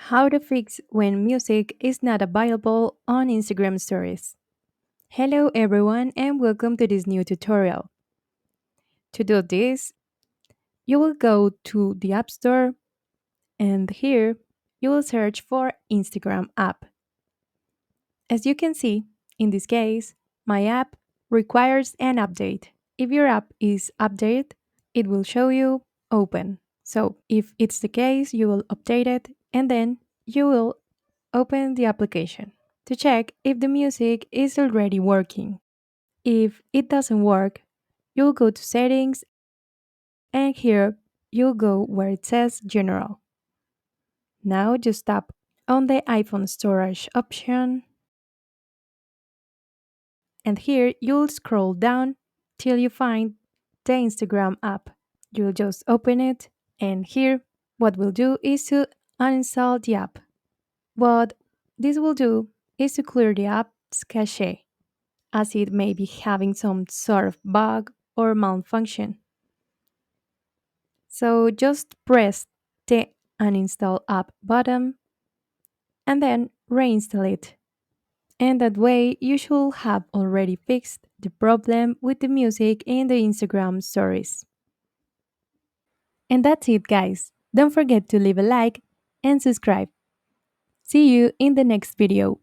How to fix when music is not available on Instagram stories. Hello everyone and welcome to this new tutorial. To do this, you will go to the App Store and here you will search for Instagram app. As you can see, in this case, my app requires an update. If your app is updated, it will show you open. So if it's the case, you will update it and then you will open the application to check if the music is already working. If it doesn't work, you'll go to settings and here you'll go where it says general. Now just tap on the iPhone storage option and here you'll scroll down till you find the Instagram app. You'll just open it and here what we'll do is to uninstall the app. What this will do is to clear the app's cache as it may be having some sort of bug or malfunction. So just press the uninstall app button and then reinstall it. And that way you should have already fixed the problem with the music in the Instagram stories. And that's it guys. Don't forget to leave a like and subscribe. See you in the next video.